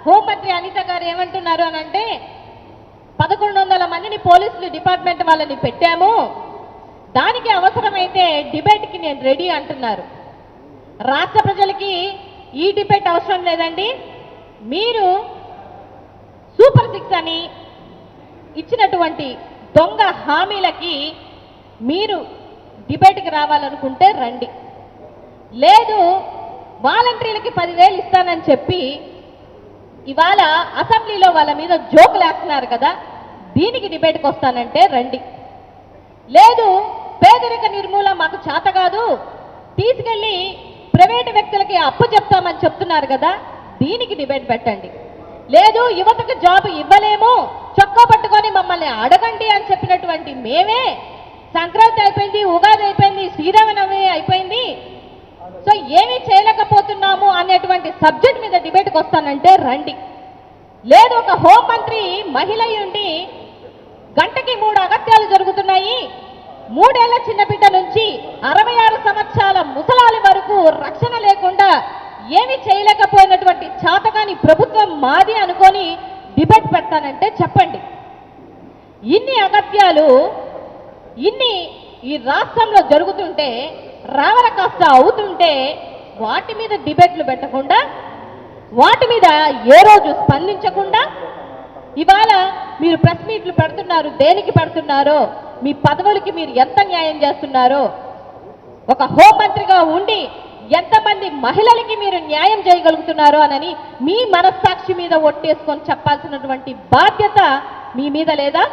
హోంమంత్రి అనిత గారు ఏమంటున్నారు అని అంటే 1100 మందిని పోలీసులు డిపార్ట్మెంట్ వాళ్ళని పెట్టాము, దానికి అవసరమైతే డిబేట్కి నేను రెడీ అంటున్నారు. రాష్ట్ర ప్రజలకి ఈ డిబేట్ అవసరం లేదండి. మీరు సూపర్ 6 అని ఇచ్చినటువంటి దొంగ హామీలకి మీరు డిబేట్కి రావాలనుకుంటే రండి. లేదు వాలంటీర్లకి 10,000 ఇస్తానని చెప్పి ఇవాళ అసెంబ్లీలో వాళ్ళ మీద జోకులు వేస్తున్నారు కదా, దీనికి డిబేట్కి వస్తానంటే రండి. లేదు పేదరిక నిర్మూలన మాకు చేత కాదు, తీసుకెళ్ళి ప్రైవేటు వ్యక్తులకి అప్పు చెప్తామని చెప్తున్నారు కదా, దీనికి డిబేట్ పెట్టండి. లేదు యువతకు జాబ్ ఇవ్వలేము, చొక్కా పట్టుకొని మమ్మల్ని అడగండి అని చెప్పినటువంటి మేమే సంక్రాంతి అయిపోయింది, ఉగాది అయిపోయింది, శ్రీరామనవమి అయిపోయింది, సో ఏమీ చేయలేకపోతున్నాము అనేటువంటి సబ్జెక్ట్ మీద డిబేట్కి వస్తానంటే రండి. లేదు ఒక హోంమంత్రి మహిళ ఉండి గంటకి 3 అగత్యాలు జరుగుతున్నాయి, 3 ఏళ్ల చిన్నబిడ్డ నుంచి 66 సంవత్సరాల ముసలాలి వరకు రక్షణ లేకుండా ఏమీ చేయలేకపోయినటువంటి చాతకాని ప్రభుత్వం మాది అనుకొని డిబేట్ పెడతానంటే చెప్పండి. ఇన్ని అగత్యాలు ఇన్ని ఈ రాష్ట్రంలో జరుగుతుంటే రావణ కాస్త అవుతుంటే వాటి మీద డిబేట్లు పెట్టకుండా, వాటి మీద ఏ రోజు స్పందించకుండా ఇవాళ మీరు ప్రెస్ మీట్లు పెడుతున్నారు. దేనికి పెడుతున్నారో, మీ పదవులకి మీరు ఎంత న్యాయం చేస్తున్నారో, ఒక హోంమంత్రిగా ఉండి ఎంతమంది మహిళలకి మీరు న్యాయం చేయగలుగుతున్నారో అని మీ మనస్సాక్షి మీద ఒట్టేసుకొని చెప్పాల్సినటువంటి బాధ్యత మీ మీద లేదా?